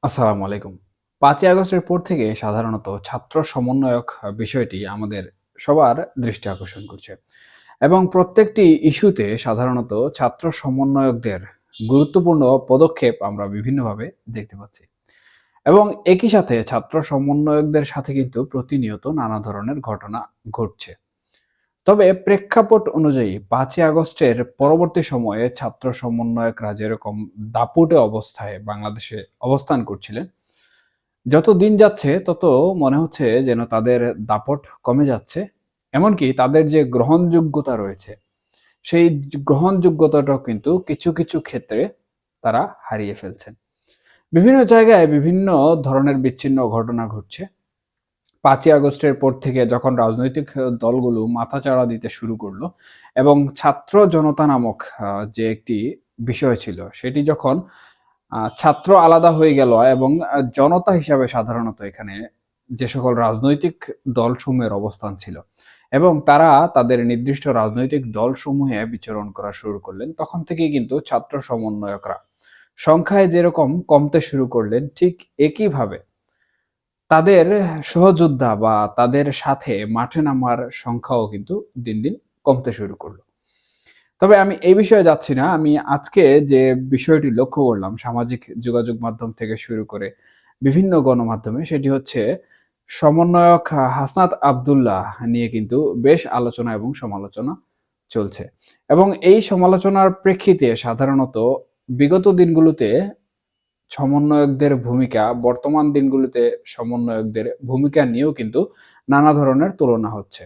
আসসালামু আলাইকুম। ৫ই আগস্টের পর থেকে সাধারণত ছাত্র সমন্বয়ক বিষয়টি আমাদের সবার দৃষ্টি আকর্ষণ করছে। এবং প্রত্যেকটি ইস্যুতে সাধারণত ছাত্র সমন্বয়কদের গুরুত্বপূর্ণ পদক্ষেপ আমরা বিভিন্নভাবে দেখতে পাচ্ছি। এবং একই সাথে ছাত্র সমন্বয়কদের সাথে কিন্তু প্রতিনিয়ত নানা ধরনের ঘটনা ঘটছে। তবে প্রেক্ষাপট অনুযায়ী ৫ই আগস্টের পরবর্তী সময়ে ছাত্র সমন্বয়করা যেরকম দাপুটে অবস্থায় বাংলাদেশে অবস্থান করছিলেন, যত দিন যাচ্ছে তত মনে হচ্ছে যেন তাদের দাপট কমে যাচ্ছে। এমনকি তাদের যে গ্রহণযোগ্যতা রয়েছে, সেই গ্রহণযোগ্যতাটাও কিন্তু কিছু ক্ষেত্রে তারা হারিয়ে ফেলছেন। বিভিন্ন জায়গায় বিভিন্ন ধরনের বিচ্ছিন্ন ঘটনা ঘটছে। ৫ই আগস্টের পর থেকে যখন রাজনৈতিক দলগুলো মাথাচাড়া দিতে শুরু করলো এবং ছাত্র জনতা নামক যে একটি বিষয় ছিল, সেটি যখন ছাত্র আলাদা হয়ে গেল এবং জনতা হিসাবে সাধারণত এখানে যে সকল রাজনৈতিক দলসমূহের অবস্থান ছিল এবং তারা তাদের নির্দিষ্ট রাজনৈতিক দলসমূহে বিচরণ করা শুরু করলেন, তখন থেকেই কিন্তু ছাত্র সমন্বয়করা সংখ্যায় যেরকম কমতে শুরু করলেন, ঠিক একইভাবে তাদের সহযোদ্ধা বা তাদের সাথে মাঠে নামার সংখ্যাও কিন্তু দিন, দিন কমতে শুরু করল। তবে আমি এই বিষয়ে যাচ্ছি না। আমি আজকে যে বিষয়টি লক্ষ্য করলাম সামাজিক যোগাযোগ মাধ্যম থেকে শুরু করে বিভিন্ন গণমাধ্যমে, সেটি হচ্ছে সমন্বয়ক হাসনাত আব্দুল্লাহ নিয়ে কিন্তু বেশ আলোচনা এবং সমালোচনা চলছে। এবং এই সমালোচনার প্রেক্ষিতে সাধারণত বিগত দিনগুলোতে সমন্বয়কদের ভূমিকা, বর্তমান দিনগুলোতে সমন্বয়কদের ভূমিকা নিয়েও কিন্তু নানা ধরনের তুলনা হচ্ছে।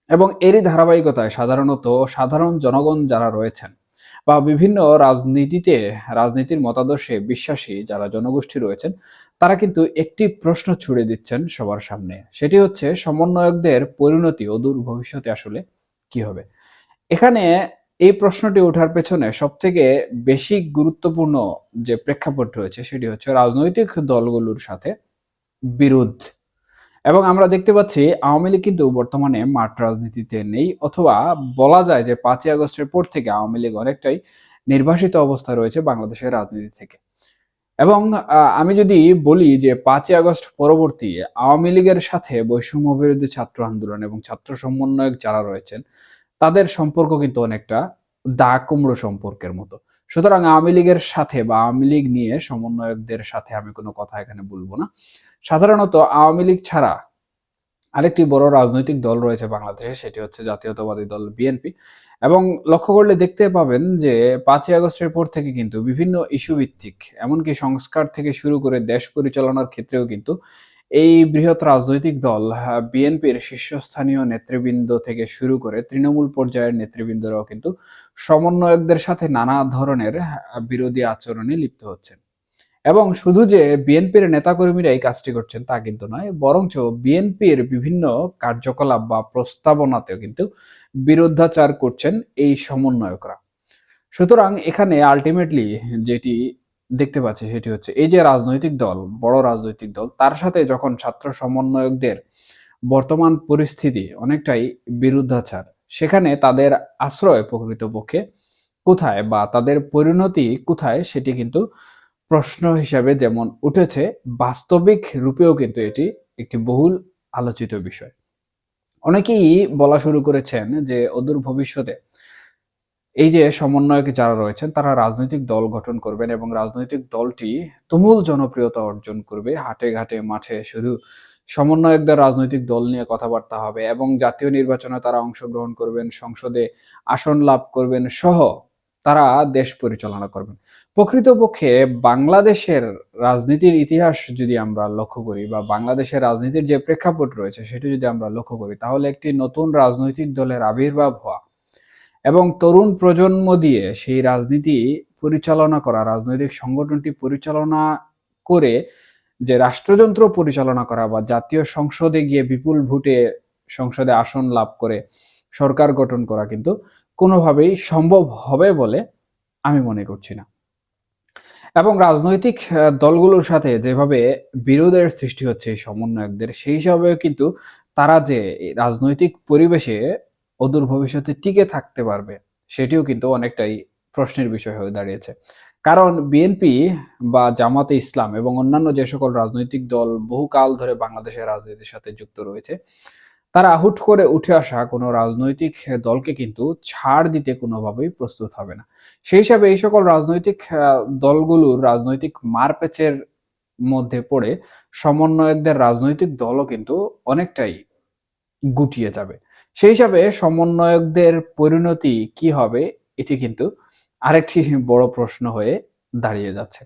এবং এরই ধারাবাহিকতায় সাধারণত সাধারণ জনগণ যারা রয়েছেন বা বিভিন্ন রাজনীতির মতাদর্শে বিশ্বাসী যারা জনগোষ্ঠী রয়েছেন, তারা কিন্তু একটি প্রশ্ন ছুড়ে দিচ্ছেন সবার সামনে। সেটি হচ্ছে সমন্বয়কদের পরিণতি অদূর ভবিষ্যতে আসলে কি হবে? এখানে এই প্রশ্নটি ওঠার পেছনে সবথেকে বেশি গুরুত্বপূর্ণ যে প্রেক্ষাপট রয়েছে, সেটি হচ্ছে রাজনৈতিক দলগুলোর সাথে বিরোধ। এবং আমরা দেখতে পাচ্ছি আওয়ামী লীগ কিন্তু বর্তমানে মাঠ রাজনীতিতে নেই, অথবা বলা যায় যে ৫ই আগস্টের পর থেকে আওয়ামী লীগ অনেকটাই নির্বাসিত অবস্থায় রয়েছে বাংলাদেশের রাজনীতি থেকে। এবং আমি যদি বলি যে ৫ই আগস্ট পরবর্তী আওয়ামী লীগের সাথে বৈষম্য বিরোধী ছাত্র আন্দোলন এবং ছাত্র সমন্বয়ক যারা রয়েছেন, তাদের সম্পর্ক কিন্তু অনেকটা দা কুমড়ো সম্পর্কের মতো। সুতরাং আওয়ামী লীগের সাথে বা আওয়ামী লীগ নিয়ে সমন্বয়কদের সাথে আমি কোনো কথা এখানে বলব না। সাধারণত আওয়ামী লীগ ছাড়া আরেকটি বড় রাজনৈতিক দল রয়েছে বাংলাদেশে, সেটি হচ্ছে জাতীয়তাবাদী দল বিএনপি। এবং লক্ষ্য করলে দেখতে পাবেন যে ৫ই আগস্টের পর থেকে কিন্তু বিভিন্ন ইস্যু ভিত্তিক, এমনকি সংস্কার থেকে শুরু করে দেশ পরিচালনার ক্ষেত্রেও কিন্তু এই বৃহৎ রাজনৈতিক দল বিএনপির শীর্ষস্থানীয় নেতৃবৃন্দ থেকে শুরু করে তৃণমূল পর্যায়ের নেতৃবৃন্দরাও কিন্তু সমন্বয়কদের সাথে নানা ধরনের বিরোধী আচরণে লিপ্ত হচ্ছেন। এবং শুধু যে বিএনপির নেতাকর্মীরা এই কাজটি করছেন তা কিন্তু নয়, বরঞ্চ বিএনপির বিভিন্ন কার্যকলাপ বা প্রস্তাবনাতেও কিন্তু বিরোধাচার করছেন এই সমন্বয়করা। সুতরাং এখানে আল্টিমেটলি যেটি দেখতে পাচ্ছি সেটি হচ্ছে এই যে রাজনৈতিক দল, বড় রাজনৈতিক দল, তার সাথে যখন ছাত্র সমন্বয়কদের বর্তমান পরিস্থিতি অনেকটাই বিরুদ্ধাচার, সেখানে তাদের আশ্রয় প্রকৃতপক্ষে কোথায় বা তাদের পরিণতি কোথায়, সেটি কিন্তু প্রশ্ন হিসাবে যেমন উঠেছে, বাস্তবিক রূপেও কিন্তু এটি একটি বহুল আলোচিত বিষয়। অনেকেই বলা শুরু করেছেন যে অদূর ভবিষ্যতে এই যে সমন্বয়ক যারা রয়েছেন তারা রাজনৈতিক দল গঠন করবেন এবং রাজনৈতিক দলটি তুমুল জনপ্রিয়তা অর্জন করবে। হাটে ঘাটে মাঠে শুধু সমন্বয়কদের রাজনৈতিক দল নিয়ে কথাবার্তা হবে এবং জাতীয় নির্বাচনে তারা অংশগ্রহণ করবেন, সংসদে আসন লাভ করবেন সহ তারা দেশ পরিচালনা করবেন। প্রকৃতপক্ষে বাংলাদেশের রাজনীতির ইতিহাস যদি আমরা লক্ষ্য করি বা বাংলাদেশের রাজনীতির যে প্রেক্ষাপট রয়েছে সেটি যদি আমরা লক্ষ্য করি, তাহলে একটি নতুন রাজনৈতিক দলের আবির্ভাব হওয়া এবং তরুণ প্রজন্ম দিয়ে সেই রাজনীতি পরিচালনা করা, রাজনৈতিক সংগঠনটি পরিচালনা করে যে রাষ্ট্রযন্ত্র পরিচালনা করা বা জাতীয় সংসদে গিয়ে বিপুল ভোটে সংসদে আসন লাভ করে সরকার গঠন করা কিন্তু কোনোভাবেই সম্ভব হবে বলে আমি মনে করছি না। এবং রাজনৈতিক দলগুলোর সাথে যেভাবে বিরোধের সৃষ্টি হচ্ছে এই সমন্বয়কদের, সেই হিসাবেও কিন্তু তারা যে এই রাজনৈতিক পরিবেশে অদূর ভবিষ্যতে টিকে থাকতে পারবে, সেটিও কিন্তু অনেকটাই প্রশ্নের বিষয় হয়ে দাঁড়িয়েছে। কারণ বিএনপি বা জামাতে ইসলাম এবং অন্যান্য যে সকল রাজনৈতিক দল বহুকাল ধরে বাংলাদেশের রাজনীতির সাথে যুক্ত রয়েছে, তারা হুট করে উঠে আসা কোনো রাজনৈতিক দলকে কিন্তু ছাড় দিতে কোনোভাবেই প্রস্তুত হবে না। সেই হিসাবে এই সকল রাজনৈতিক দলগুলোর রাজনৈতিক মারপ্যাচের মধ্যে পড়ে সমন্বয়কদের রাজনৈতিক দলও কিন্তু অনেকটাই গুটিয়ে যাবে। সেই হিসাবে সমন্বয়কদের পরিণতি কি হবে? এটি কিন্তু আরেকটি বড় প্রশ্ন হয়ে দাঁড়িয়ে যাচ্ছে।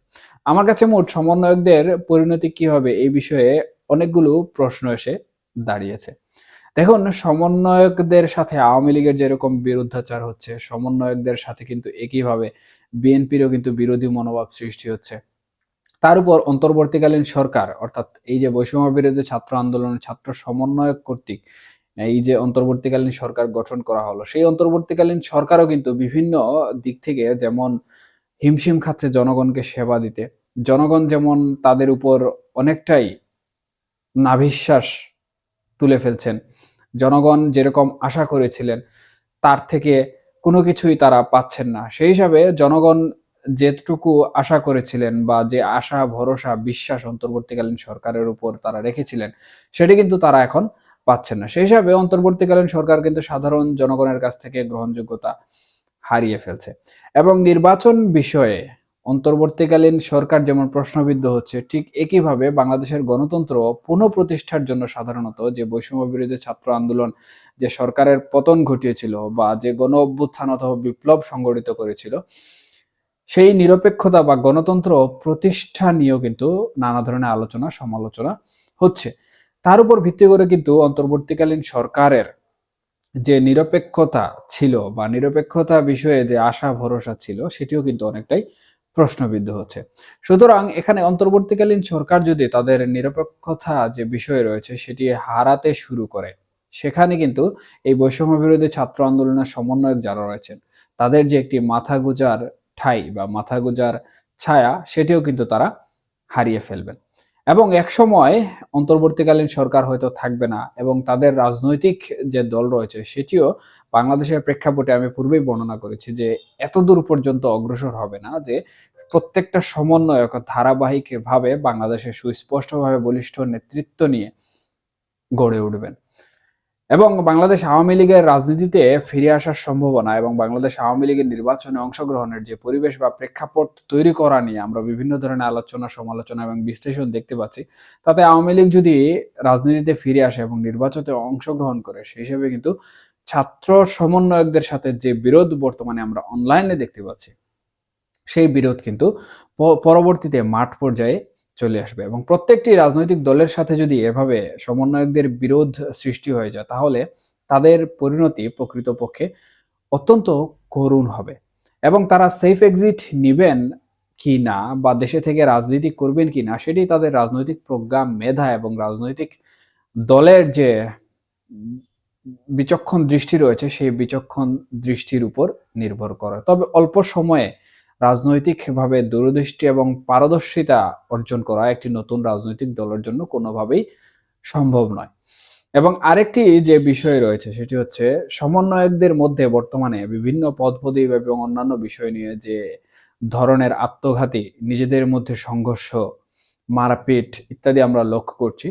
আমার কাছে মোট সমন্বয়কদের পরিণতি কি হবে? এই বিষয়ে অনেকগুলো প্রশ্ন এসে দাঁড়িয়েছে। দেখুন, সমন্বয়কদের সাথে আওয়ামী লীগের যেরকম বিরুদ্ধাচার হচ্ছে, সমন্বয়কদের সাথে কিন্তু একইভাবে বিএনপিরও কিন্তু বিরোধী মনোভাব সৃষ্টি হচ্ছে। তার উপর অন্তর্বর্তীকালীন সরকার অর্থাৎ এই যে বৈষম্য বিরোধী ছাত্র আন্দোলন ছাত্র সমন্বয়ক কর্তৃক এই যে অন্তর্বর্তীকালীন সরকার গঠন করা হলো, সেই অন্তর্বর্তীকালীন সরকারও কিন্তু বিভিন্ন দিক থেকে যেমন হিমশিম খাচ্ছে জনগণকে সেবা দিতে। জনগণ যেমন তাদের উপর অনেকটাই নাভিশ্বাস তুলে ফেলছেন। জনগণ যেরকম আশা করেছিলেন তার থেকে কোনো কিছুই তারা পাচ্ছেন না। সেই হিসাবে জনগণ যেটুকু আশা করেছিলেন বা যে আশা, ভরসা, বিশ্বাস অন্তর্বর্তীকালীন সরকারের উপর তারা রেখেছিলেন, সেটি কিন্তু তারা এখন পাচ্ছেন না। সেই হিসাবে অন্তর্বর্তীকালীন সরকার কিন্তু সাধারণ জনগণের কাছ থেকে গ্রহণযোগ্যতা হারিয়ে ফেলছে। এবং নির্বাচন বিষয়ে অন্তর্বর্তীকালীন সরকার যেমন প্রশ্নবিদ্ধ হচ্ছে, ঠিক একইভাবে বাংলাদেশের গণতন্ত্র পুনঃপ্রতিষ্ঠার জন্য সাধারণত যে বৈষম্য বিরোধী ছাত্র আন্দোলন যে সরকারের পতন ঘটিয়েছিল বা যে গণ অভ্যুত্থান অথবা বিপ্লব সংগঠিত করেছিল, সেই নিরপেক্ষতা বা গণতন্ত্র প্রতিষ্ঠা নিয়েও কিন্তু নানা ধরনের আলোচনা সমালোচনা হচ্ছে। তার উপর ভিত্তি করে কিন্তু অন্তর্বর্তীকালীন সরকারের যে নিরপেক্ষতা ছিল বা নিরপেক্ষতা বিষয়ে যে আশা ভরসা ছিল সেটিও কিন্তু অনেকটাই প্রশ্নবিদ্ধ হচ্ছে। সুতরাং এখানে অন্তর্বর্তীকালীন সরকার যদি তাদের নিরপেক্ষতা যে বিষয় রয়েছে সেটি হারাতে শুরু করে, সেখানে কিন্তু এই বৈষম্য বিরোধী ছাত্র আন্দোলনের সমন্বয়ক যারা রয়েছেন তাদের যে একটি মাথা গোঁজার ঠাঁই বা মাথা গোঁজার ছায়া সেটিও কিন্তু তারা হারিয়ে ফেলবেন। এবং একসময় অন্তর্বর্তীকালীন সরকার হয়তো থাকবে না এবং তাদের রাজনৈতিক যে দল রয়েছে সেটিও বাংলাদেশের প্রেক্ষাপটে আমি পূর্বেই বর্ণনা করেছি যে এতদূর পর্যন্ত অগ্রসর হবে না যে প্রত্যেকটা সমন্বয়ক ধারাবাহিকভাবে বাংলাদেশের সুস্পষ্টভাবে বলিষ্ঠ নেতৃত্ব নিয়ে গড়ে উঠবেন। এবং বাংলাদেশ আওয়ামী লীগের রাজনীতিতে ফিরে আসার সম্ভাবনা এবং বাংলাদেশ আওয়ামী লীগের নির্বাচনে অংশগ্রহণের যে পরিবেশ বা প্রেক্ষাপট তৈরি করা নিয়ে আমরা বিভিন্ন ধরনের আলোচনা, সমালোচনা এবং বিশ্লেষণ দেখতে পাচ্ছি। তাতে আওয়ামী লীগ যদি রাজনীতিতে ফিরে আসে এবং নির্বাচনে অংশগ্রহণ করে, সেই হিসেবে কিন্তু ছাত্র সমন্বয়কদের সাথে যে বিরোধ বর্তমানে আমরা অনলাইনে দেখতে পাচ্ছি, সেই বিরোধ কিন্তু পরবর্তীতে মাঠ পর্যায়ে চলে আসবে এবং প্রত্যেকটি রাজনৈতিক দলের সাথে যদি এভাবে সমন্বয়কদের বিরোধ সৃষ্টি হয়ে যায়, তাহলে তাদের পরিণতি প্রকৃতপক্ষে অত্যন্ত করুণ হবে এবং তারা সেফ এক্সিট নিবেন কি না বা দেশে থেকে রাজনীতি করবেন কি না সেটি তাদের রাজনৈতিক প্রজ্ঞা, মেধা এবং রাজনৈতিক দলের যে বিচক্ষণ দৃষ্টি রয়েছে সেই বিচক্ষণ দৃষ্টির উপর নির্ভর করে। তবে অল্প সময়ে রাজনৈতিকভাবে দূরদৃষ্টি এবং পারদর্শিতা অর্জন করা একটি নতুন রাজনৈতিক দলের জন্য কোনোভাবেই সম্ভব নয়। এবং আরেকটি যে বিষয় রয়েছে সেটি হচ্ছে সমন্বয়কদের মধ্যে বর্তমানে বিভিন্ন পদপদবি এবং অন্যান্য বিষয় নিয়ে যে ধরনের আত্মঘাতী, নিজেদের মধ্যে সংঘর্ষ, মারপিট ইত্যাদি আমরা লক্ষ্য করছি,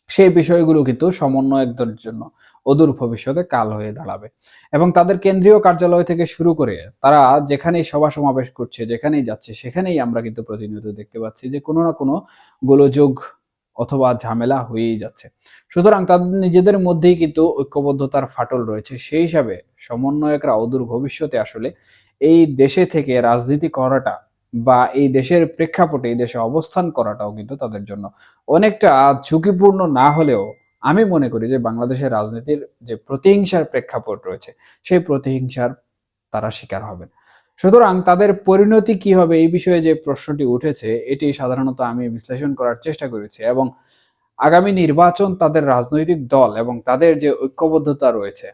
সেই বিষয়গুলো কিন্তু সমন্বয়কদের জন্য অদূর ভবিষ্যতে কাল হয়ে দাঁড়াবে এবং তাদের কেন্দ্রীয় কার্যালয় থেকে শুরু করে তারা যেখানেই সভা সমাবেশ করছে, যেখানেই যাচ্ছে, সেখানেই আমরা কিন্তু প্রতিনিয়ত দেখতে পাচ্ছি যে কোনো না কোনো গোলযোগ অথবা ঝামেলা হয়েই যাচ্ছে। সুতরাং তাদের নিজেদের মধ্যেই কিন্তু ঐক্যবদ্ধতার ফাটল রয়েছে। সেই হিসাবে সমন্বয়করা অদূর ভবিষ্যতে আসলে এই দেশে থেকে রাজনীতি করাটা বা এই দেশের প্রেক্ষাপটে এই দেশে অবস্থান করাটাও কিন্তু তাদের জন্য অনেকটা ঝুঁকিপূর্ণ না হলেও আমি মনে করি যে বাংলাদেশের রাজনীতির যে প্রতিহিংসার প্রেক্ষাপট রয়েছে সেই প্রতিহিংসার তারা শিকার হবেন। সুতরাং তাদের পরিণতি কি হবে এই বিষয়ে যে প্রশ্নটি উঠেছে এটি সাধারণত আমি বিশ্লেষণ করার চেষ্টা করেছি এবং আগামী নির্বাচন তাদের রাজনৈতিক দল এবং তাদের যে ঐক্যবদ্ধতা রয়েছে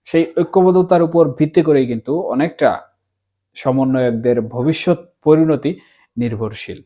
সেই ঐক্যবদ্ধতার উপর ভিত্তি করেই কিন্তু অনেকটা সমন্বয়কদের ভবিষ্যৎ পরিণতি নির্ভরশীল।